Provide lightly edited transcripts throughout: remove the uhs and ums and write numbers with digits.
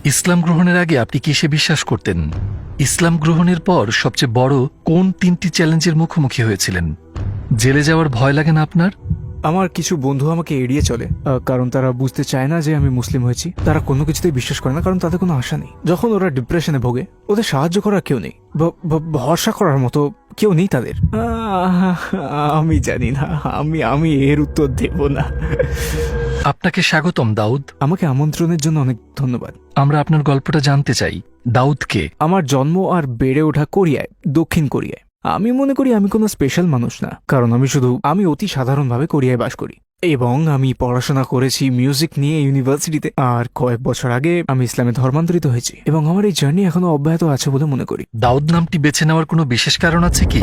ইসলাম গ্রহণের আগে আপনি কিসে বিশ্বাস করতেন? ইসলাম গ্রহণের পর সবচেয়ে বড় কোন 3টি চ্যালেঞ্জের মুখোমুখি হয়েছিলেন? জেলে যাওয়ার ভয় লাগে না আপনার? আমার কিছু বন্ধু আমাকে এড়িয়ে চলে, কারণ তারা বুঝতে চায় না যে আমি মুসলিম হয়েছি। তারা কোনো কিছুতেই বিশ্বাস করে না, কারণ তাদের কোনো আশা নেই। যখন ওরা ডিপ্রেশনে ভোগে, ওদের সাহায্য করার কেউ নেই, ভরসা করার মতো কেউ নেই তাদের। আমি জানি না, আমি এর উত্তর দেব না। আপনাকে স্বাগতম দাউদ। আমাকে আমন্ত্রণের জন্য অনেক ধন্যবাদ। আমরা আপনার গল্পটা জানতে চাই। দাউদকে আমার জন্ম আর বেড়ে ওঠা কোরিয়ায়, দক্ষিণ কোরিয়ায়। আমি মনে করি আমি কোনো স্পেশাল মানুষ না, কারণ আমি অতি সাধারণভাবে কোরিয়ায় বাস করি, এবং আমি পড়াশোনা করেছি মিউজিক নিয়ে ইউনিভার্সিটিতে। আর কয়েক বছর আগে আমি ইসলামে ধর্মান্তরিত হয়েছি, এবং আমার এই জার্নি এখনো অব্যাহত আছে বলে মনে করি। দাউদ নামটি বেছে নেওয়ার কোনো বিশেষ কারণ আছে কি?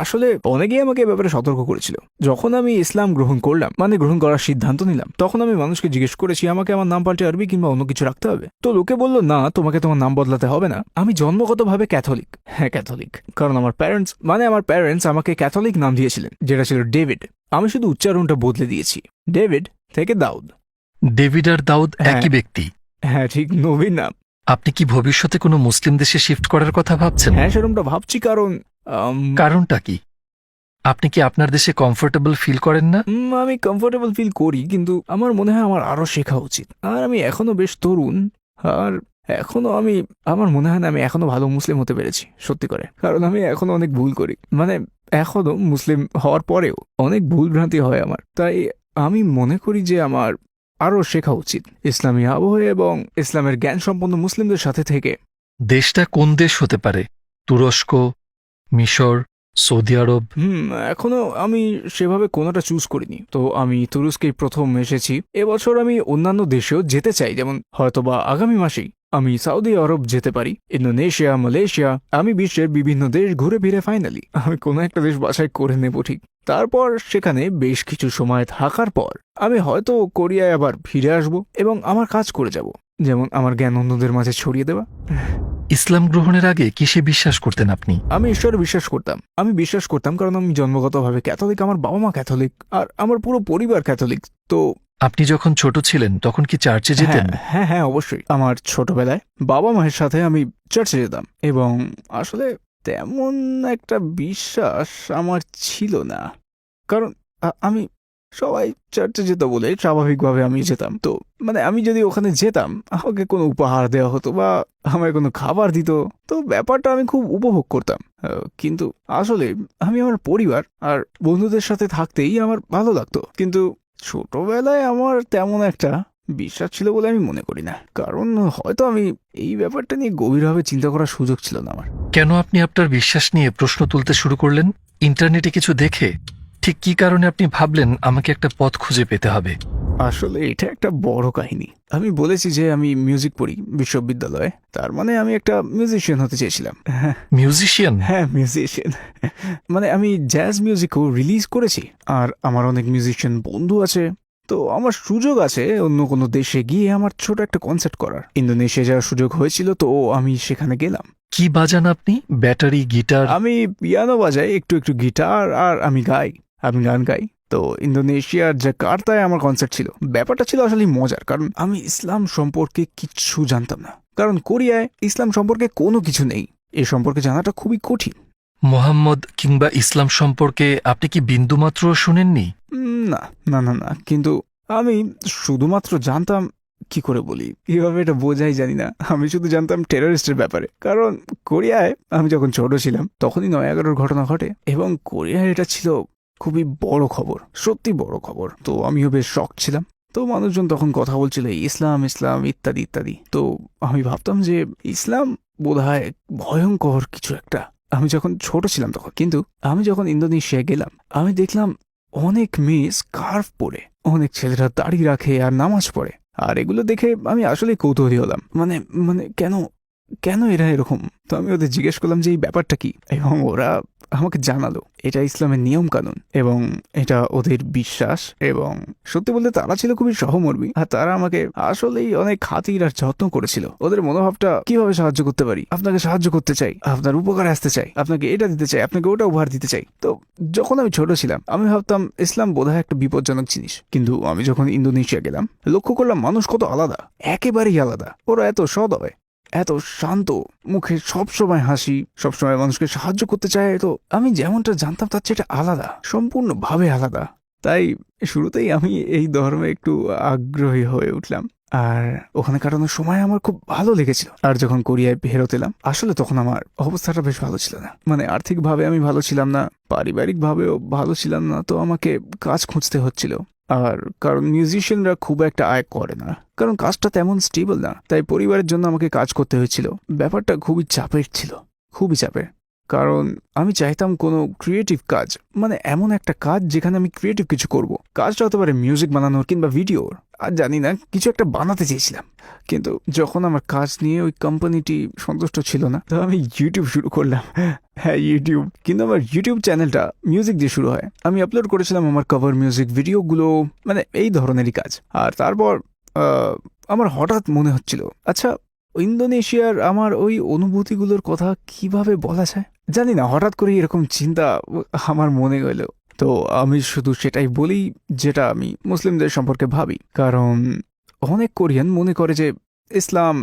আসলে অনেকেই আমাকে এ ব্যাপারে সতর্ক করেছিল। যখন আমি ইসলাম গ্রহণ করলাম, গ্রহণ করার সিদ্ধান্ত নিলাম, তখন আমি মানুষকে জিজ্ঞেস করেছি আমাকে আমার নাম পাল্টে আরবি কিংবা অন্য কিছু রাখতে হবে। তো লোকে বলল, না, তোমাকে তোমার নাম বদলাতে হবে না। আমি জন্মগতভাবে ক্যাথলিক। হ্যাঁ, ক্যাথলিক, কারণ আমার প্যারেন্টস আমাকে ক্যাথলিক নাম দিয়েছিলেন, যেটা ছিল ডেভিড। আমি শুধু উচ্চারণটা বদলে দিয়েছি, ডেভিড থেকে দাউদ। ডেভিড আর দাউদ একই ব্যক্তি? হ্যাঁ, ঠিক, নবীর নাম। আপনি কি ভবিষ্যতে কোনো মুসলিম দেশে শিফট করার কথা ভাবছেন? হ্যাঁ, সেরকমটা ভাবছি, কারণ কারণটা কি? আপনি কি আপনার দেশে কমফোর্টেবল ফিল করেন না? আমি কমফোর্টেবল ফিল করি, কিন্তু আমার মনে হয় আমার আরো শেখা উচিত। আর আমি এখনো বেশ তরুণ, আর এখনো আমার মনে হয় না আমি এখনো ভালো মুসলিম হতে পেরেছি, সত্যি করে। কারণ আমি এখনো অনেক ভুল করি, এখনো মুসলিম হওয়ার পরেও অনেক ভুল ভ্রান্তি হয় আমার। তাই আমি মনে করি যে আমার আরও শেখা উচিত ইসলামী আবহে এবং ইসলামের জ্ঞান সম্পন্ন মুসলিমদের সাথে থেকে। দেশটা কোন দেশ হতে পারে? তুরস্ক, মিশর, সৌদি আরব? এখনো আমি সেভাবে কোনোটা চুজ করিনি। তো আমি তুরস্কেই প্রথম এসেছি। এবছর আমি অন্যান্য দেশেও যেতে চাই, যেমন হয়তোবা আগামী মাসেই আমি সৌদি আরব যেতে পারি, ইন্দোনেশিয়া, মালয়েশিয়া। আমি বিশ্বের বিভিন্ন দেশ ঘুরে ফিরে ফাইনালি আমি কোনো একটা দেশ বাছাই করে নেব, ঠিক। তারপর সেখানে বেশ কিছু সময় থাকার পর আমি হয়তো কোরিয়ায় আবার ফিরে আসব এবং আমার কাজ করে যাব, যেমন আমার জ্ঞান অন্যদের মাঝে ছড়িয়ে দেওয়া। ইসলাম গ্রহণের আগে কিসে বিশ্বাস করতেন আপনি? আমি ঈশ্বরে বিশ্বাস করতাম। আমি বিশ্বাস করতাম কারণ আমি জন্মগতভাবে ক্যাথলিক, আমার বাবা মা ক্যাথলিক, আর আমার পুরো পরিবার ক্যাথলিক। তো আপনি যখন ছোট ছিলেন তখন কি চার্চে যেতেন? হ্যাঁ হ্যাঁ, অবশ্যই। আমার ছোটবেলায় বাবা মায়ের সাথে আমি চার্চে যেতাম, এবং আসলে তেমন একটা বিশ্বাস আমার ছিল না, কারণ আমি সবাই চার্চে যেত বলে স্বাভাবিকভাবে আমি যেতাম। তো আমি যদি ওখানে যেতাম, আমাকে কোনো উপহার দেওয়া হতো বা আমায় কোনো খাবার দিত, তো ব্যাপারটা আমি খুব উপভোগ করতাম। কিন্তু আসলে আমি আমার পরিবার আর বন্ধুদের সাথে থাকতেই আমার ভালো লাগতো। কিন্তু ছোটবেলায় আমার তেমন একটা বিশ্বাস ছিল বলে আমি মনে করি না, কারণ হয়তো আমি এই ব্যাপারটা নিয়ে গভীরভাবে চিন্তা করার সুযোগ ছিল না আমার। কেন আপনি আপনার বিশ্বাস নিয়ে প্রশ্ন তুলতে শুরু করলেন? ইন্টারনেটে কিছু দেখে? ঠিক কি কারণে আপনি ভাবলেন আমাকে একটা পথ খুঁজে পেতে হবে? আসলে এটা একটা বড় কাহিনী। আমি বলেছি যে আমি মিউজিক পড়ি বিশ্ববিদ্যালয়ে, তার আমি একটা মিউজিশিয়ান হতে চেয়েছিলাম। মিউজিশিয়ান? হ্যাঁ, মিউজিশিয়ান। আমি জ্যাজ মিউজিকও রিলিজ করেছি, আর আমার অনেক মিউজিশিয়ান বন্ধু আছে। তো আমার সুযোগ আছে অন্য কোনো দেশে গিয়ে আমার ছোট একটা কনসার্ট করার। ইন্দোনেশিয়া যাওয়ার সুযোগ হয়েছিল, তো আমি সেখানে গেলাম। কি বাজান আপনি? Battery, guitar? আমি পিয়ানো বাজাই, একটু একটু গিটার, আর আমি গান গাই। তো ইন্দোনেশিয়ার জাকার্তায় আমার কনসার্ট ছিল। ব্যাপারটা ছিল আসলে মজার, কারণ আমি ইসলাম সম্পর্কে কিচ্ছু জানতাম না, কারণ কোরিয়ায় ইসলাম সম্পর্কে কোনো কিছু নেই। এ সম্পর্কে জানাটা খুবই কঠিন। মোহাম্মদ কিংবা ইসলাম সম্পর্কে আপনি কি বিন্দুমাত্র শুনেননি? না না না না, কিন্তু আমি শুধুমাত্র জানতাম, কি করে বলি, কিভাবে এটা বোঝাই জানি না। আমি শুধু জানতাম টেররিস্টের ব্যাপারে, কারণ কোরিয়ায় আমি যখন ছোট ছিলাম তখনই ৯/১১-র ঘটনা ঘটে, এবং কোরিয়ায় এটা ছিল খুবই বড় খবর, সত্যি বড় খবর। তো আমিও বেশ শক ছিলাম। তো মানুষজন তখন কথা বলছিল ইসলাম ইসলাম ইত্যাদি ইত্যাদি। তো আমি ভাবতাম যে ইসলাম বোধহয় ভয়ঙ্কর কিছু একটা। আমি যখন ছোট ছিলাম তখন। কিন্তু আমি যখন ইন্দোনেশিয়ায় গেলাম, আমি দেখলাম অনেক মেয়ে স্কার্ফ পরে, অনেক ছেলেরা দাড়ি রাখে আর নামাজ পড়ে। আর এগুলো দেখে আমি আসলে কৌতূহলী হলাম। কেন কেন এরা এরকম। তো আমি ওদের জিজ্ঞেস করলাম যে এই ব্যাপারটা কি, এবং ওরা আমাকে জানালো এটা ইসলামের নিয়ম কানুন এবং এটা ওদের বিশ্বাস। এবং সত্যি বলতে তারা ছিল খুবই সহমর্মী, আর তারা আমাকে আসলেই অনেক খাতির আর যত্ন করেছিল। ওদের মনোভাবটা কিভাবে সাহায্য করতে পারি, আপনাকে সাহায্য করতে চাই, আপনার উপকারে আসতে চাই, আপনাকে এটা দিতে চাই, আপনাকে ওটা উপহার দিতে চাই। তো যখন আমি ছোট ছিলাম আমি ভাবতাম ইসলাম বোধহয় একটা বিপজ্জনক জিনিস, কিন্তু আমি যখন ইন্দোনেশিয়া গেলাম লক্ষ্য করলাম মানুষ কত আলাদা, একেবারেই আলাদা। ওরা এত সদয়, এত শান্ত, মুখে সবসময় হাসি, সবসময় মানুষকে সাহায্য করতে চায়। তো আমি যেমনটা জানতাম তার চেয়ে এটা আলাদা, সম্পূর্ণভাবে আলাদা। তাই শুরুতেই আমি এই ধর্মে একটু আগ্রহী হয়ে উঠলাম, আর ওখানে কাটানোর সময় আমার খুব ভালো লেগেছিল। আর যখন কোরিয়ায় ফেরত এলাম আসলে তখন আমার অবস্থাটা বেশ ভালো ছিল না, মানে আর্থিকভাবে আমি ভালো ছিলাম না, পারিবারিকভাবেও ভালো ছিলাম না। তো আমাকে কাজ খুঁজতে হচ্ছিল, আর কারণ মিউজিশিয়ানরা খুব একটা আয় করে না, কারণ কাজটা তেমন স্টেবল না। তাই পরিবারের জন্য আমাকে কাজ করতে হয়েছিল। ব্যাপারটা খুবই চাপের ছিল, খুবই চাপের। কারণ আমি চাইতাম কোনো ক্রিয়েটিভ কাজ, মানে এমন একটা কাজ যেখানে আমি ক্রিয়েটিভ কিছু করব। কাজটা হতে পারে মিউজিক বানানোর কিংবা ভিডিওর, আর জানি না, কিছু একটা বানাতে চেয়েছিলাম। কিন্তু যখন আমার কাজ নিয়ে ওই কোম্পানিটি সন্তুষ্ট ছিল না, তো আমি ইউটিউব শুরু করলাম। হ্যাঁ, ইউটিউব। কিন্তু আমার ইউটিউব চ্যানেলটা মিউজিক দিয়ে শুরু হয়। আমি আপলোড করেছিলাম আমার কভার মিউজিক ভিডিওগুলো, মানে এই ধরনেরই কাজ। আর তারপর আমার হঠাৎ মনে হচ্ছিল, আচ্ছা ইন্দোনেশিয়ার আমার ওই অনুভূতিগুলোর কথা কিভাবে বলা যায় জানি না, হঠাৎ করে এরকম চিন্তা আমার মনে গেল। তো আমি শুধু সেটাই বলি যেটা আমি মুসলিমদের সম্পর্কে ভাবি, কারণ অনেক কোরিয়ান মনে করে যে ইসলাম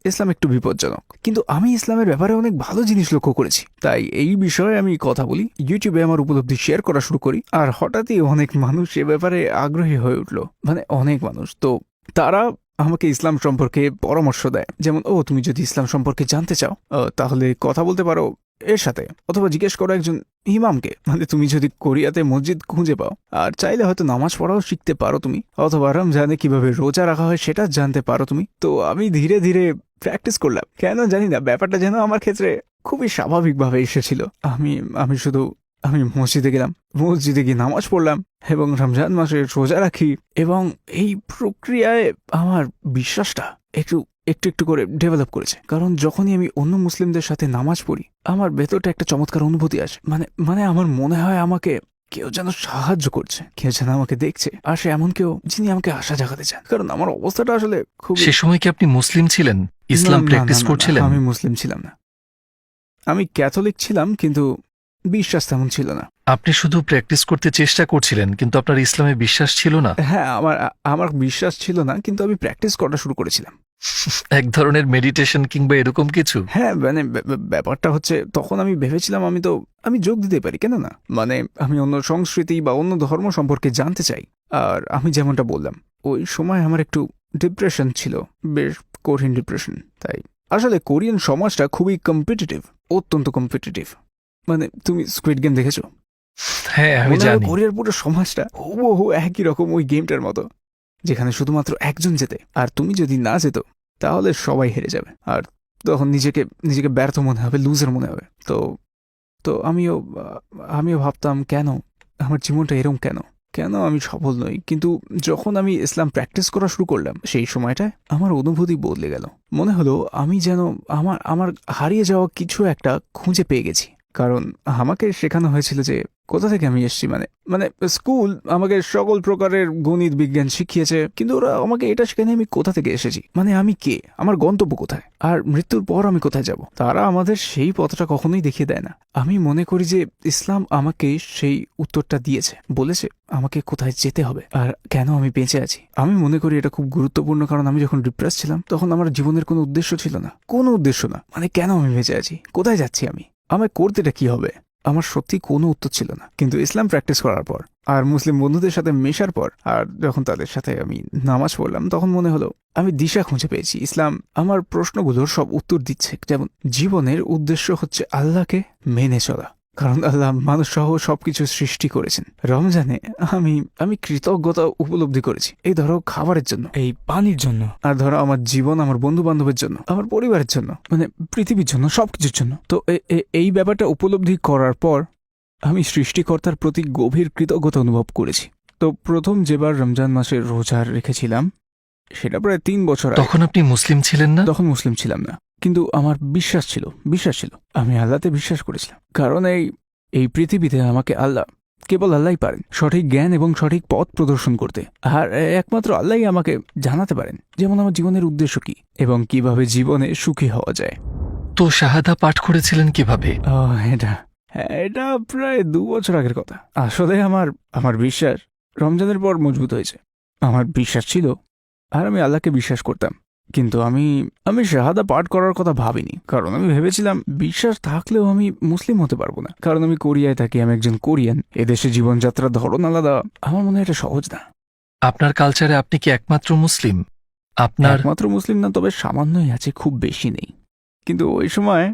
ইসলাম একটু বিপজ্জনক, কিন্তু আমি ইসলামের ব্যাপারে অনেক ভালো জিনিস লক্ষ্য করেছি। তাই এই বিষয়ে আমি কথা বলি, ইউটিউবে আমার উপলব্ধি শেয়ার করা শুরু করি, আর হঠাৎই অনেক মানুষ এ ব্যাপারে আগ্রহী হয়ে উঠলো, মানে অনেক মানুষ। তো তারা আমাকে ইসলাম সম্পর্কে পরামর্শ দেয়, যেমন তুমি যদি ইসলাম সম্পর্কে জানতে চাও তাহলে কথা বলতে পারো এর সাথে, অথবা জিজ্ঞেস করো একজন ইমামকে, মানে তুমি যদি কোরিয়াতে মসজিদ খুঁজে পাও আর চাইলে হয়তো নামাজ পড়াও শিখতে পারো তুমি, অথবা রমজানে কিভাবে রোজা রাখা হয় সেটা জানতে পারো তুমি। তো আমি ধীরে ধীরে প্র্যাকটিস করলাম, কেন জানি না ব্যাপারটা যেন আমার ক্ষেত্রে খুবই স্বাভাবিকভাবে এসেছিল। আমি শুধু মসজিদে গেলাম, মসজিদে গিয়ে নামাজ পড়লাম এবং রমজান মাসে রোজা রাখি, এবং এই প্রক্রিয়ায় আমার বিশ্বাসটা একটু একটু একটু করে ডেভেলপ করেছে। কারণ যখনই আমি অন্য মুসলিমদের সাথে নামাজ পড়ি আমার ভেতরটা একটা চমৎকার অনুভূতি আসে, মানে আমার মনে হয় আমাকে কেউ যেন সাহায্য করছে, কেউ যেন আমাকে দেখছে, আর সে এমন কেউ যিনি আমাকে আশা জাগাতে চান। কারণ আমার অবস্থাটা আসলে খুব। সে সময় কি আপনি মুসলিম ছিলেন, ইসলাম প্র্যাকটিস করছিলেন? আমি মুসলিম ছিলাম না, আমি ক্যাথলিক ছিলাম, কিন্তু বিশ্বাস তেমন ছিল না। আপনি শুধু প্র্যাকটিস করতে চেষ্টা করছিলেন, কিন্তু আপনার ইসলামে বিশ্বাস ছিল না? হ্যাঁ, আমার বিশ্বাস ছিল না, কিন্তু আমি প্র্যাকটিস করা শুরু করেছিলাম। এক ধরনের মেডিটেশন কিংবা এরকম কিছু? হ্যাঁ, মানে ব্যাপারটা হচ্ছে তখন আমি ভেবেছিলাম আমি যোগ দিতে পারি, কেন না, মানে আমি অন্য সংস্কৃতি বা অন্য ধর্ম সম্পর্কে জানতে চাই। আর আমি যেমনটা বললাম ওই সময় আমার একটু ডিপ্রেশন ছিল, বেশ কঠিন ডিপ্রেশন। তাই আসলে কোরিয়ান সমাজটা খুবই কম্পিটিটিভ, অত্যন্ত কম্পিটিটিভ। মানে তুমি স্কুইড গেম দেখেছো? হ্যাঁ, আমি জানি। কোরিয়ার পুরো সমাজটা হুবহু একই রকম ওই গেমটার মতো, যেখানে শুধুমাত্র একজন জেতে, আর তুমি যদি না যেত তাহলে সবাই হেরে যাবে, আর তখন নিজেকে ব্যর্থ মনে হবে, লুজার মনে হবে। তো আমিও ভাবতাম কেন আমার জীবনটা এরকম, কেন আমি সফল নই। কিন্তু যখন আমি ইসলাম প্র্যাকটিস করা শুরু করলাম সেই সময়টায় আমার অনুভূতি বদলে গেল। মনে হলো আমি যেন আমার হারিয়ে যাওয়া কিছু একটা খুঁজে পেয়ে গেছি। কারণ আমাকে শেখানো হয়েছিল যে কোথা থেকে আমি এসেছি, মানে স্কুল আমাকে সকল প্রকারের গণিত বিজ্ঞান শিখিয়েছে, কিন্তু ওরা আমাকে এটা শেখায়নি আমি কোথা থেকে এসেছি, মানে আমি কে, আমার গন্তব্য কোথায়, আর মৃত্যুর পর আমি কোথায় যাব। তারা আমাদের সেই পথটা কখনোই দেখিয়ে দেয় না। আমি মনে করি যে ইসলাম আমাকে সেই উত্তরটা দিয়েছে, বলেছে আমাকে কোথায় যেতে হবে আর কেন আমি বেঁচে আছি। আমি মনে করি এটা খুব গুরুত্বপূর্ণ, কারণ আমি যখন ডিপ্রেস ছিলাম তখন আমার জীবনের কোনো উদ্দেশ্য ছিল না, মানে কেন আমি বেঁচে আছি, কোথায় যাচ্ছি আমায় করতেটা কি হবে, আমার সত্যি কোনো উত্তর ছিল না। কিন্তু ইসলাম প্র্যাকটিস করার পর আর মুসলিম বন্ধুদের সাথে মেশার পর আর যখন তাদের সাথে আমি নামাজ পড়লাম তখন মনে হলো আমি দিশা খুঁজে পেয়েছি। ইসলাম আমার প্রশ্নগুলোর সব উত্তর দিচ্ছে, যেমন জীবনের উদ্দেশ্য হচ্ছে আল্লাহকে মেনে চলা, কারণ আল্লাহ মানুষ সহ সবকিছু সৃষ্টি করেছেন। রমজানে আমি কৃতজ্ঞতা উপলব্ধি করেছি, এই ধরো খাবারের জন্য, এই পানির জন্য, আর ধরো আমার জীবন, আমার বন্ধু বান্ধবের জন্য, আমার পরিবারের জন্য, মানে পৃথিবীর জন্য, সবকিছুর জন্য। তো এই ব্যাপারটা উপলব্ধি করার পর আমি সৃষ্টিকর্তার প্রতি গভীর কৃতজ্ঞতা অনুভব করেছি। তো প্রথম যেবার রমজান মাসে রোজা রেখেছিলাম সেটা প্রায় 3 বছর আগে। তখন আপনি মুসলিম ছিলেন না? তখন মুসলিম ছিলাম না, কিন্তু আমার বিশ্বাস ছিল আমি আল্লাহতে বিশ্বাস করেছিলাম, কারণ এই পৃথিবীতে আমাকে কেবল আল্লাহই পারেন সঠিক জ্ঞান এবং সঠিক পথ প্রদর্শন করতে। আর একমাত্র আল্লাহই আমাকে জানাতে পারেন যেমন আমার জীবনের উদ্দেশ্য কি এবং কিভাবে জীবনে সুখী হওয়া যায়। তো শাহাদা পাঠ করেছিলেন কিভাবে? এটা প্রায় 2 বছর আগের কথা। আসলে আমার বিশ্বাস রমজানের পর মজবুত হয়েছে। আমার বিশ্বাস ছিল আর আমি আল্লাহকে বিশ্বাস করতাম, কিন্তু আমি শাহাদা পাঠ করার কথা ভাবিনি, কারণ আমি ভেবেছিলাম বিশ্বাস থাকলেও আমি মুসলিম হতে পারবো না, কারণ আমি কোরিয়ায় থাকি, আমি একজন কোরিয়ান, এদেশে জীবনযাত্রার ধরন আলাদা, আমার মনে হয় এটা সহজ না। আপনার কালচারে আপনি কি একমাত্র মুসলিম? আপনার একমাত্র মুসলিম না, তবে সামান্যই আছে, খুব বেশি নেই। কিন্তু ওই সময়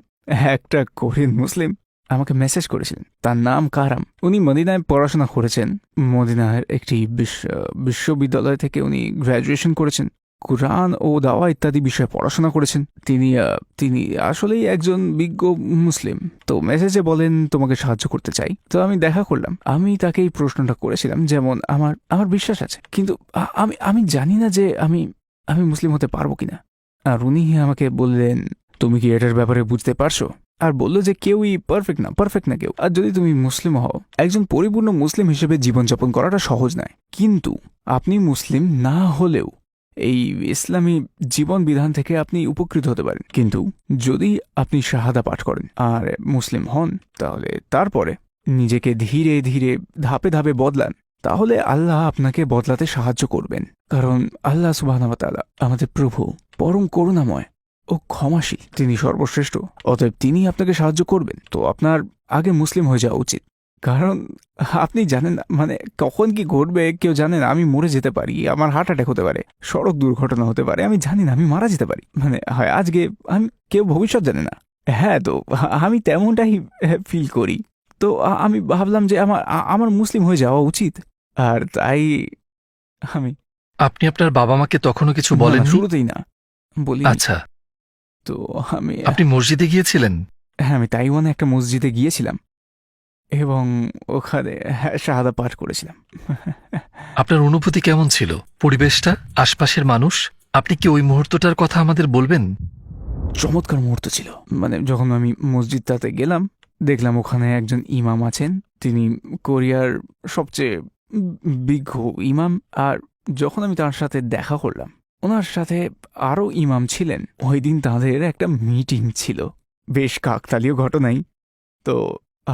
একটা কোরিয়ান মুসলিম আমাকে মেসেজ করেছিলেন, তার নাম কারাম। উনি মদিনায় পড়াশোনা করেছেন, মদিনার একটি বিশ্ববিদ্যালয় থেকে উনি গ্র্যাজুয়েশন করেছেন, কুরআন ও দাওয়া ইত্যাদি বিষয়ে পড়াশোনা করেছেন। তিনি আসলেই একজন বিজ্ঞ মুসলিম। তো মেসেজে বলেন তোমাকে সাহায্য করতে চাই। তো আমি দেখা করলাম, আমি তাকে এই প্রশ্নটা করেছিলাম, যেমন আমার বিশ্বাস আছে, কিন্তু আমি জানি না যে আমি মুসলিম হতে পারবো কিনা। আর উনি আমাকে বললেন তুমি কি এটার ব্যাপারে বুঝতে পারছো? আর বললো যে কেউই পারফেক্ট না কেউ, আর যদি তুমি মুসলিম হও, একজন পরিপূর্ণ মুসলিম হিসেবে জীবনযাপন করাটা সহজ নয়, কিন্তু আপনি মুসলিম না হলেও এই ইসলামী জীবন বিধান থেকে আপনি উপকৃত হতে পারেন। কিন্তু যদি আপনি শাহাদা পাঠ করেন আর মুসলিম হন, তাহলে তারপরে নিজেকে ধীরে ধীরে ধাপে ধাপে বদলান, তাহলে আল্লাহ আপনাকে বদলাতে সাহায্য করবেন। কারণ আল্লাহ সুবহানাহু ওয়া তাআলা আমাদের প্রভু, পরম করুণাময় ও ক্ষমাশীল, তিনি সর্বশ্রেষ্ঠ, অতএব তিনি আপনাকে সাহায্য করবেন। তো আপনার আগে মুসলিম হয়ে যাওয়া উচিত, কারণ আপনি জানেন না মানে কখন কি ঘটবে, কেউ জানে না। আমি মরে যেতে পারি, আমার হার্ট অ্যাটাক হতে পারে, সড়ক দুর্ঘটনা হতে পারে, আমি জানি না, আমি মারা যেতে পারি, মানে হয় আজকে, আমি কেউ ভবিষ্যৎ জানে না। হ্যাঁ, তো আমি তেমনটাই ফিল করি। তো আমি ভাবলাম যে আমার মুসলিম হয়ে যাওয়া উচিত, আর তাই আপনি আপনার বাবা মাকে তখনও কিছু না, বলেন? শুরুতেই না বলি। আচ্ছা, তো আপনি মসজিদে গিয়েছিলেন? হ্যাঁ, আমি তাইওয়ানে একটা মসজিদে গিয়েছিলাম এবং ওখানে শাহাদা পাঠ করেছিলাম। আপনার অনুভূতি কেমন ছিল? পরিবেশটা, আশপাশের মানুষ, আপনি কি ওই মুহূর্তটার কথা আমাদের বলবেন? চমৎকার মুহূর্ত ছিল। মানে যখন আমি মসজিদটাতে গেলাম, দেখলাম ওখানে একজন ইমাম আছেন, তিনি কোরিয়ার সবচেয়ে বিজ্ঞ ইমাম। আর যখন আমি তার সাথে দেখা করলাম, ওনার সাথে আরও ইমাম ছিলেন। ওই দিন তাদের একটা মিটিং ছিল, বেশ কাকতালীয় ঘটনাই। তো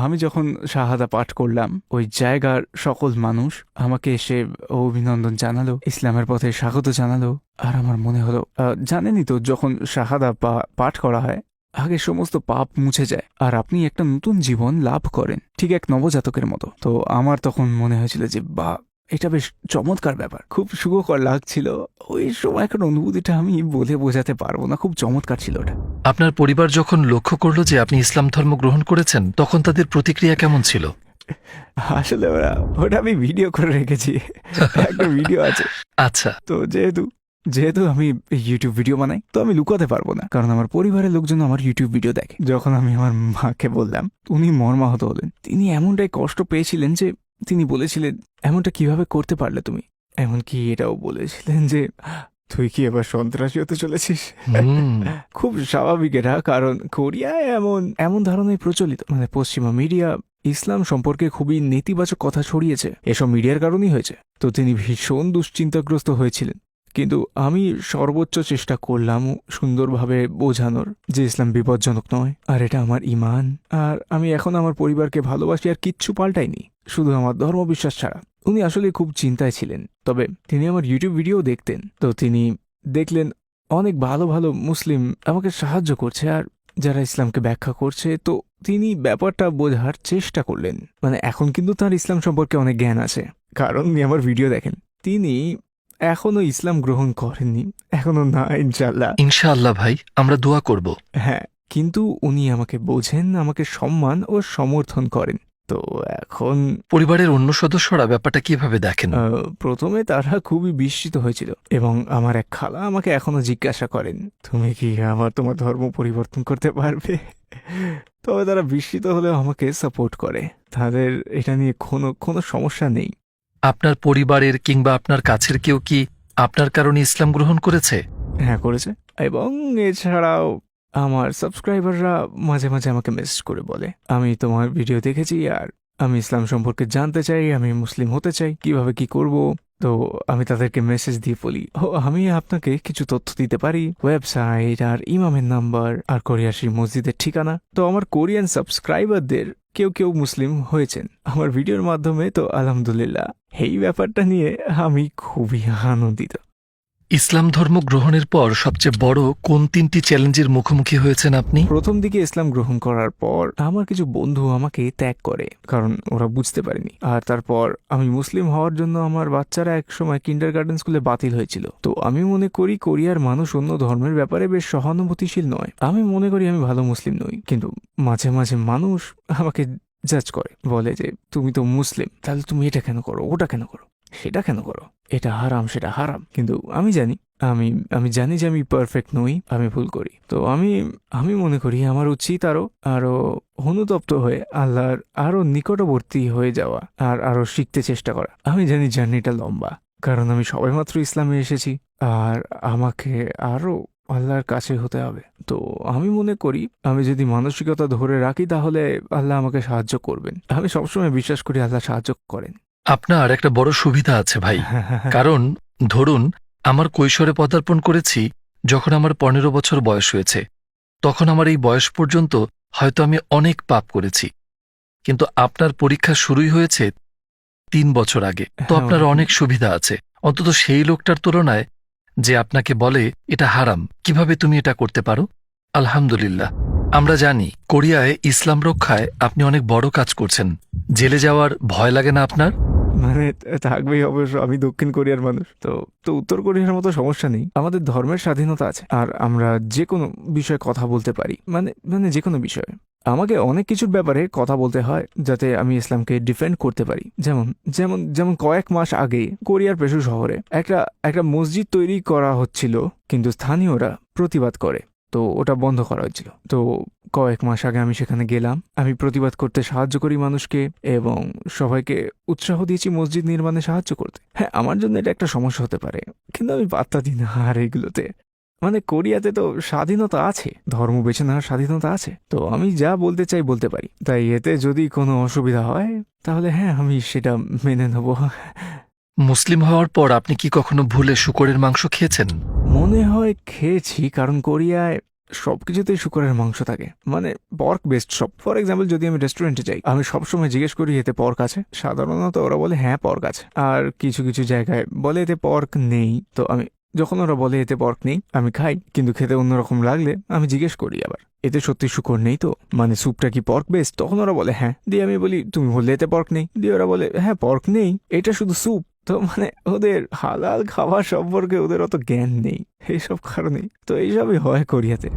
আমি যখন শাহাদা পাঠ করলাম, ওই জায়গার সকল মানুষ আমাকে এসে অভিনন্দন জানালো, ইসলামের পথে স্বাগত জানালো। আর আমার মনে হলো, জানেনই তো, যখন শাহাদা পাঠ করা হয়, আগে সমস্ত পাপ মুছে যায় আর আপনি একটা নতুন জীবন লাভ করেন, ঠিক এক নবজাতকের মতো। তো আমার তখন মনে হয়েছিল যে এটা বেশ চমৎকার ব্যাপার, খুব সুখকর লাগছিল। ওই সময়কার অনুভূতিটা আমি বলে বোঝাতে পারবো না, খুব চমৎকার ছিল ওটা। আপনার পরিবার যখন লক্ষ্য করলো যে আপনি ইসলাম ধর্ম গ্রহণ করেছেন, তখন তাদের প্রতিক্রিয়া কেমন ছিল? আসলে ওটা আমি ভিডিও করে রেখেছি, একটা ভিডিও আছে। আচ্ছা, তো যেহেতু আমি ইউটিউব ভিডিও বানাই, তো আমি লুকাতে পারবো না, কারণ আমার পরিবারের লোকজন আমার ইউটিউব ভিডিও দেখে। যখন আমি আমার মাকে বললাম, উনি মর্মাহত হলেন। তিনি এমনটাই কষ্ট পেয়েছিলেন যে তিনি বলেছিলেন, এমনটা কিভাবে করতে পারলে তুমি? এমনকি এটাও বলেছিলেন যে তুই কি এবার সন্ত্রাসী হতে চলেছিস? খুব স্বাভাবিক এটা, কারণ কোরিয়ায় এমন ধারণাই প্রচলিত। মানে পশ্চিমা মিডিয়া ইসলাম সম্পর্কে খুবই নেতিবাচক কথা ছড়িয়েছে, এসব মিডিয়ার কারণেই হয়েছে। তো তিনি ভীষণ দুশ্চিন্তাগ্রস্ত হয়েছিলেন, কিন্তু আমি সর্বোচ্চ চেষ্টা করলাম সুন্দরভাবে বোঝানোর যে ইসলাম বিপজ্জনক নয়, আর এটা আমার ঈমান। আর আমি এখন আমার পরিবারকে ভালোবাসি, আর কিচ্ছু পাল্টাইনি, শুধু আমার ধর্মবিশ্বাস ছাড়া। উনি আসলে খুব চিন্তায় ছিলেন, তবে তিনি আমার ইউটিউব ভিডিও দেখতেন। তো তিনি দেখলেন অনেক ভালো ভালো মুসলিম আমাকে সাহায্য করছে, আর যারা ইসলামকে ব্যাখ্যা করছে। তো তিনি ব্যাপারটা বোঝার চেষ্টা করলেন। মানে এখন কিন্তু তার ইসলাম সম্পর্কে অনেক জ্ঞান আছে, কারণ উনি আমার ভিডিও দেখেন। তিনি এখনো ইসলাম গ্রহণ করেননি, এখনো না, ইনশাল্লাহ। ইনশাআল্লাহ ভাই, আমরা দোয়া করব। হ্যাঁ, কিন্তু উনি আমাকে বোঝেন, আমাকে সম্মান ও সমর্থন করেন। তো এখন পরিবারের অন্য সদস্যরা ব্যাপারটা কিভাবে দেখেন? প্রথমে তারা খুবই বিস্মিত হয়েছিল, এবং আমার এক খালা আমাকে এখনো জিজ্ঞাসা করেন, তুমি কি তোমার ধর্ম পরিবর্তন করতে পারবে? তবে তারা বিস্মিত হলেও আমাকে সাপোর্ট করে, তাদের এটা নিয়ে কোনো সমস্যা নেই। আপনার পরিবারের কিংবা আপনার কাছের কেউ কি আপনার কারণে ইসলাম গ্রহণ করেছে? হ্যাঁ, করেছে। এবং এছাড়াও আমার সাবস্ক্রাইবাররা মাঝে মাঝে আমাকে মেসেজ করে বলে, আমি তোমার ভিডিও দেখেছি আর আমি ইসলাম সম্পর্কে জানতে চাই, আমি মুসলিম হতে চাই, কিভাবে কি করব। তো আমি তাদেরকে মেসেজ দিয়ে বলি, ও আমি আপনাকে কিছু তথ্য দিতে পারি, ওয়েবসাইট আর ইমামের নাম্বার আর কোরিয়ার সেই মসজিদের ঠিকানা। তো আমার কোরিয়ান সাবস্ক্রাইবারদের কেউ কেউ মুসলিম হয়েছেন আমার ভিডিওর মাধ্যমে, তো আলহামদুলিল্লাহ এই ব্যাপারটা নিয়ে আমি খুবই আনন্দিত। ইসলাম ধর্ম গ্রহণের পর সবচেয়ে বড় কোন 3টি চ্যালেঞ্জের মুখোমুখি হয়েছেন আপনি? প্রথম দিকে ইসলাম গ্রহণ করার পর আমার কিছু বন্ধু আমাকে ত্যাগ করে, কারণ ওরা বুঝতে পারেনি। আর তারপর আমি মুসলিম হওয়ার জন্য আমার বাচ্চারা একসময় কিন্ডারগার্টেন স্কুলে বাতিল হয়েছিল। তো আমি মনে করি কোরিয়ার মানুষ অন্য ধর্মের ব্যাপারে বেশ সহানুভূতিশীল নয়। আমি মনে করি আমি ভালো মুসলিম নই, কিন্তু মাঝে মাঝে মানুষ আমাকে জাজ করে, বলে যে তুমি তো মুসলিম, তাহলে তুমি এটা কেন করো, ওটা কেন করো, সেটা কেন করো, এটা হারাম সেটা হারাম। কিন্তু আমি জানি আমি আমি জানি যে আমি পারফেক্ট নই, আমি ভুল করি। তো আমি মনে করি আমার উচিত আরো অনুতপ্ত হয়ে আল্লাহর আরো নিকটবর্তী হয়ে যাওয়া আর আরো শিখতে চেষ্টা করা। আমি জানি জার্নিটা লম্বা, কারণ আমি সবেমাত্র ইসলামে এসেছি আর আমাকে আরো আল্লাহর কাছে হতে হবে। তো আমি মনে করি আমি যদি মানসিকতা ধরে রাখি তাহলে আল্লাহ আমাকে সাহায্য করবেন। আমি সবসময় বিশ্বাস করি আল্লাহ সাহায্য করেন। আপনার একটা বড় সুবিধা আছে ভাই, কারণ ধরুন আমার কৈশোরে পদার্পণ করেছি যখন আমার 15 বছর বয়স হয়েছে। তখন আমার এই বয়স পর্যন্ত হয়তো আমি অনেক পাপ করেছি, কিন্তু আপনার পরীক্ষা শুরুই হয়েছে 3 বছর আগে। তো আপনার অনেক সুবিধা আছে, অন্তত সেই লোকটার তুলনায় যে আপনাকে বলে এটা হারাম, কিভাবে তুমি এটা করতে পারো। আলহামদুলিল্লাহ। আমরা জানি কোরিয়ায় ইসলাম রক্ষায় আপনি অনেক বড় কাজ করছেন। জেলে যাওয়ার ভয় লাগে না আপনার? মানে থাকবেই অবশ্য, আমি দক্ষিণ কোরিয়ার মানুষ। তো তো উত্তর কোরিয়ার মতো সমস্যা নেই, আমাদের ধর্মের স্বাধীনতা আছে আর আমরা যে কোনো বিষয়ে কথা বলতে পারি, মানে মানে যে কোনো বিষয়ে। আমাকে অনেক কিছুর ব্যাপারে কথা বলতে হয় যাতে আমি ইসলামকে ডিফেন্ড করতে পারি। যেমন যেমন যেমন কয়েক মাস আগে কোরিয়ার পেশু শহরে একটা মসজিদ তৈরি করা হচ্ছিল, কিন্তু স্থানীয়রা প্রতিবাদ করে, তো ওটা বন্ধ করা হয়েছিল। তো কয়েক মাস আগে আমি সেখানে গেলাম, আমি প্রতিবাদ করতে সাহায্য করি মানুষকে এবং সবাইকে উৎসাহ দিয়েছি মসজিদ নির্মাণে সাহায্য করতে। হ্যাঁ, আমার জন্য এটা একটা সমস্যা হতে পারে, কিন্তু আমি পাত্তা দিই না আর এগুলোতে। মানে কোরিয়াতে তো স্বাধীনতা আছে, ধর্ম বেছে নেওয়ার স্বাধীনতা আছে, তো আমি যা বলতে চাই বলতে পারি। তাই এতে যদি কোনো অসুবিধা হয় তাহলে হ্যাঁ, আমি সেটা মেনে নেব। মুসলিম হওয়ার পর আপনি কি কখনো ভুলে শূকরের মাংস খেয়েছেন? মনে হয় খেয়েছি, কারণ কোরিয়ায় সবকিছুতেই শুকরের মাংস থাকে, মানে পর্ক বেস্ট সব। ফর এক্সাম্পল, যদি আমি রেস্টুরেন্টে যাই, আমি সবসময় জিজ্ঞেস করি এতে পর্ক আছে, সাধারণত ওরা বলে হ্যাঁ পর্ক আছে। আর কিছু কিছু জায়গায় বলে এতে পর্ক নেই। তো আমি যখন ওরা বলে এতে পর্ক নেই, আমি খাই, কিন্তু খেতে অন্যরকম লাগলে আমি জিজ্ঞেস করি আবার এতে সত্যি শুকর নেই তো, মানে স্যুপটা কি পর্ক বেস্ট? তখন ওরা বলে হ্যাঁ। দিয়ে আমি বলি তুমি বললে এতে পর্ক নেই, দিয়ে ওরা বলে হ্যাঁ পর্ক নেই, এটা শুধু স্যুপ। তো মানে ওদের হালাল খাবার সম্পর্কে ওদের অত জ্ঞান নেই, এইসব কারণেই তো এইসবই হয় কোরিয়াতে।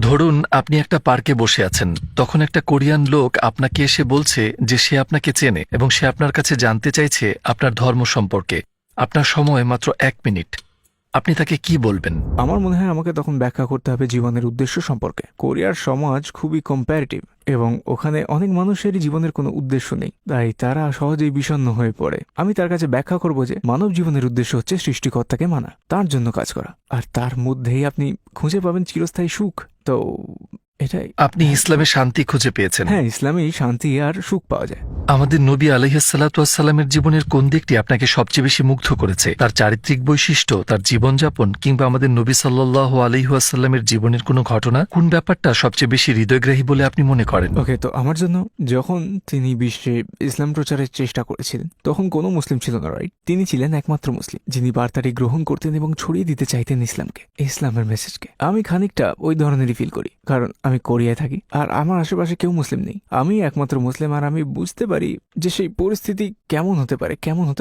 ধরুন আপনি একটা পার্কে বসে আছেন, তখন একটা কোরিয়ান লোক আপনাকে এসে বলছে যে সে আপনাকে চেনে এবং সে আপনার কাছে জানতে চাইছে আপনার ধর্ম সম্পর্কে। আপনার সময় মাত্র 1 মিনিট, আপনি তাকে কি বলবেন? আমার মনে হয় আমাকে তখন ব্যাখ্যা করতে হবে জীবনের উদ্দেশ্য সম্পর্কে। কোরিয়ার সমাজ খুবই কম্প্যারেটিভ এবং ওখানে অনেক মানুষেরই জীবনের কোনো উদ্দেশ্য নেই, তাই তারা সহজেই বিষণ্ণ হয়ে পড়ে। আমি তার কাছে ব্যাখ্যা করব যে মানব জীবনের উদ্দেশ্য হচ্ছে সৃষ্টিকর্তাকে মানা, তার জন্য কাজ করা, আর তার মধ্যেই আপনি খুঁজে পাবেন চিরস্থায়ী সুখ। তো এটাই। আপনি ইসলামে শান্তি খুঁজে পেয়েছেন? হ্যাঁ, ইসলামেই শান্তি আর সুখ পাওয়া যায়। আমাদের নবী আলাইহিসসালামের জীবনের কোন দিকটি আপনাকে সবচেয়ে বেশি মুগ্ধ করেছে? তার চারিত্রিক বৈশিষ্ট্য, তার জীবনযাপন, কিংবা আমাদের নবী সাল্লাল্লাহু আলাইহি ওয়াসাল্লামের জীবনের কোনো ঘটনা? কোন ব্যাপারটা সবচেয়ে বেশি হৃদয়গ্রাহী বলে আপনি মনে করেন? ওকে, তো আমার জন্য যখন তিনি বিশ্বে ইসলাম প্রচারের চেষ্টা করেছিলেন তখন কোনো মুসলিম ছিল না, রাইট? তিনি ছিলেন একমাত্র মুসলিম যিনি বার্তাটি গ্রহণ করতেন এবং ছড়িয়ে দিতে চাইতেন ইসলামকে, ইসলামের মেসেজকে। আমি খানিকটা ওই ধরনেরই ফিল করি, কারণ আমি কোরিয়ায় থাকি আর আমার আশেপাশে কেউ মুসলিম নেই। আমি একমাত্র মুসলিম আর আমি বুঝতে পারি যে সেই পরিস্থিতি কেমন হতে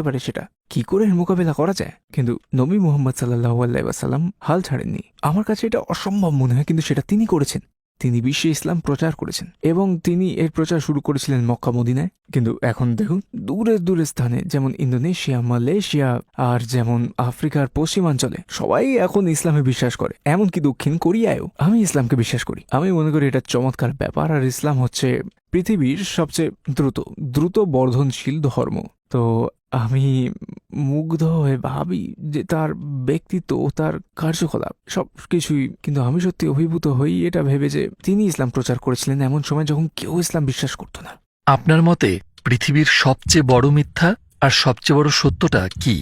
পারে সেটা কি করে মোকাবেলা করা যায়। কিন্তু নবী মুহাম্মদ সাল্লাল্লাহু আলাইহি ওয়াসাল্লাম হাল ছাড়েননি। আমার কাছে এটা অসম্ভব মনে হয়, কিন্তু সেটা তিনি করেছেন। তিনি বিশ্বে ইসলাম প্রচার করেছেন এবং তিনি এর প্রচার শুরু করেছিলেন মক্কা মদিনায়। কিন্তু এখন দেখুন দূরের দূরের স্থানে যেমন ইন্দোনেশিয়া, মালয়েশিয়া আর যেমন আফ্রিকার পশ্চিমাঞ্চলে সবাই এখন ইসলামে বিশ্বাস করে, এমনকি দক্ষিণ কোরিয়ায়ও আমি ইসলামকে বিশ্বাস করি। আমি মনে করি এটা চমৎকার ব্যাপার। আর ইসলাম হচ্ছে পৃথিবীর সবচেয়ে দ্রুত বর্ধনশীল ধর্ম। তো আমি মুগ্ধ হয়ে ভাবি যে তার ব্যক্তিত্ব, তার কার্যকলাপ সব কিছুই, কিন্তু আমি সত্যি অভিভূত হই এটা ভেবে যে তিনি ইসলাম প্রচার করেছিলেন এমন সময় যখন কেউ ইসলাম বিশ্বাস করতো না। আপনার মতে পৃথিবীর সবচেয়ে বড় মিথ্যা আর সবচেয়ে বড় সত্যটা কি?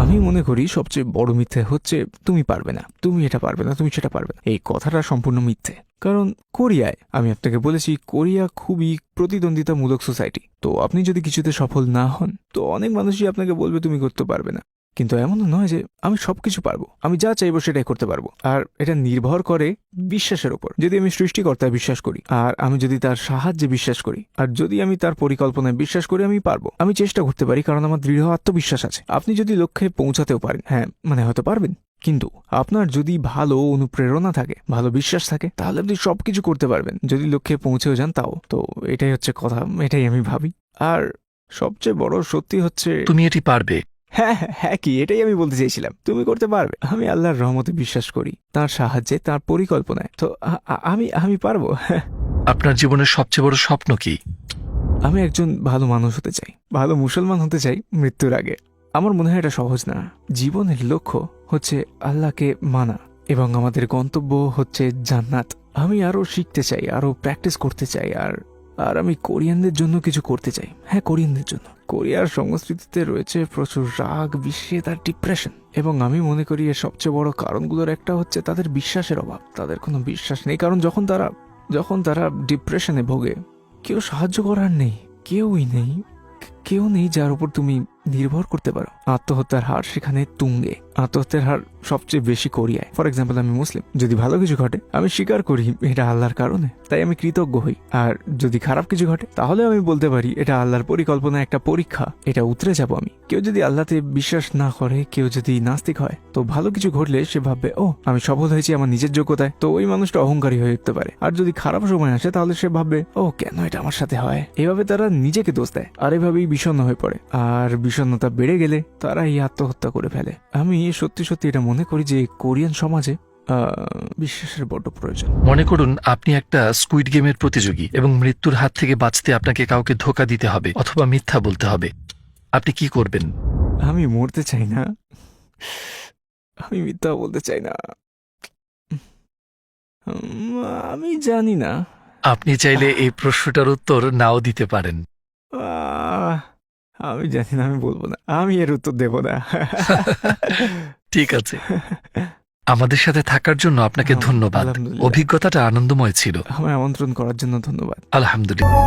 আমি মনে করি সবচেয়ে বড় মিথ্যে হচ্ছে তুমি পারবে না, তুমি এটা পারবে না, তুমি সেটা পারবে না। এই কথাটা সম্পূর্ণ মিথ্যে। কারণ কোরিয়ায়, আমি আপনাকে বলেছি, কোরিয়া খুবই প্রতিদ্বন্দ্বিতামূলক সোসাইটি। তো আপনি যদি কিছুতে সফল না হন তো অনেক মানুষই আপনাকে বলবে তুমি করতে পারবে না। কিন্তু এমনও নয় যে আমি সবকিছু পারবো, আমি যা চাইবো সেটাই করতে পারবো। আর এটা নির্ভর করে বিশ্বাসের উপর। যদি আমি সৃষ্টিকর্তায় বিশ্বাস করি, আর আমি যদি তার সাহায্যে বিশ্বাস করি, আর যদি আমি তার পরিকল্পনায় বিশ্বাস করি, আমি পারবো। আমি চেষ্টা করতে পারি কারণ আমার দৃঢ় আত্মবিশ্বাস আছে। আপনি যদি লক্ষ্যে পৌঁছাতেও পারেন, হ্যাঁ মানে হয়তো পারবেন, কিন্তু আপনার যদি ভালো অনুপ্রেরণা থাকে, ভালো বিশ্বাস থাকে, তাহলে আপনি সবকিছু করতে পারবেন। যদি লক্ষ্যে পৌঁছেও যান তাও। তো এটাই হচ্ছে কথা, এটাই আমি ভাবি। আর সবচেয়ে বড় সত্যি হচ্ছে তুমি এটি পারবে। হ্যাঁ হ্যাঁ হ্যাঁ, কি এটাই আমি বলতে চাইছিলাম, তুমি করতে পারবে। আমি আল্লাহর রহমতে বিশ্বাস করি, তার সাহায্যে, তার পরিকল্পনায়। তো আমি আমি পারবো। আপনার জীবনের সবচেয়ে বড় স্বপ্ন কি? আমি একজন ভালো মানুষ হতে চাই, ভালো মুসলমান হতে চাই মৃত্যুর আগে। আমার মনে হয় এটা সহজ না। জীবনের লক্ষ্য হচ্ছে আল্লাহকে মানা এবং আমাদের গন্তব্য হচ্ছে জান্নাত। আমি আরো শিখতে চাই, আরো প্র্যাকটিস করতে চাই, আর আর আমি কোরিয়ানদের জন্য কিছু করতে চাই। হ্যাঁ, কোরিয়ানদের জন্য। কোরিয়ার সংস্কৃতিতে রয়েছে প্রচুর রাগ, বিস্মিত আর ডিপ্রেশন, এবং আমি মনে করি এর সবচেয়ে বড় কারণগুলোর একটা হচ্ছে তাদের বিশ্বাসের অভাব। তাদের কোনো বিশ্বাস নেই, কারণ যখন তারা ডিপ্রেশনে ভোগে, কেউ সাহায্য করার নেই, কেউই নেই, কেউ নেই যার উপর তুমি নির্ভর করতে পারো। আত্মহত্যার হার সেখানে তুঙ্গে। আত্মহত্যার হার সবচেয়ে বেশি কোরিয়ায়। ফর এক্সাম্পল, আমি মুসলিম, যদি ভালো কিছু ঘটে আমি স্বীকার করি এটা আল্লাহর কারণে, তাই আমি কৃতজ্ঞ হই। আর যদি খারাপ কিছু ঘটে তাহলে আমি বলতে পারি এটা আল্লাহর পরিকল্পনা, একটা পরীক্ষা, এটা উতরে যাব আমি। কেউ যদি আল্লাহতে বিশ্বাস না করে, কেউ যদি নাস্তিক হয়, তো ভালো কিছু ঘটলে সে ভাববে ও আমি সফল হয়েছি আমার নিজের যোগ্যতায়, তো ওই মানুষটা অহংকারী হয়ে উঠতে পারে। আর যদি খারাপ সময় আসে তাহলে সে ভাববে ও কেন এটা আমার সাথে হয়। এভাবে তারা নিজেকে দোষ দেয়, আর এভাবেই বিষণ্ণ হয়ে পড়ে। আর বিষণ্ণতা বেড়ে গেলে তারা এই আত্মহত্যা করে ফেলে। আমি সত্যি সত্যি এটা মনে করি যে কোরিয়ান সমাজে বিশ্বাসের বড্ড প্রয়োজন। মনে করুন আপনি একটা স্কুইড গেমের প্রতিযোগী এবং মৃত্যুর হাত থেকে বাঁচতে আপনাকে কাউকে ধোঁকা দিতে হবে অথবা মিথ্যা বলতে হবে। আপনি কি করবেন? আমি মরতে চাই না, আমি মিথ্যা বলতে চাই না। আমি জানি না। আপনি চাইলে এই প্রশ্নটার উত্তর নাও দিতে পারেন। আহ, আমি জানি না, আমি বলবো না, আমি এর উত্তর দেব না। ঠিক আছে, আমাদের সাথে থাকার জন্য আপনাকে ধন্যবাদ। আলহামদুলিল্লাহ। অভিজ্ঞতাটা আনন্দময় ছিল। আমায় আমন্ত্রণ করার জন্য ধন্যবাদ। আলহামদুলিল্লাহ।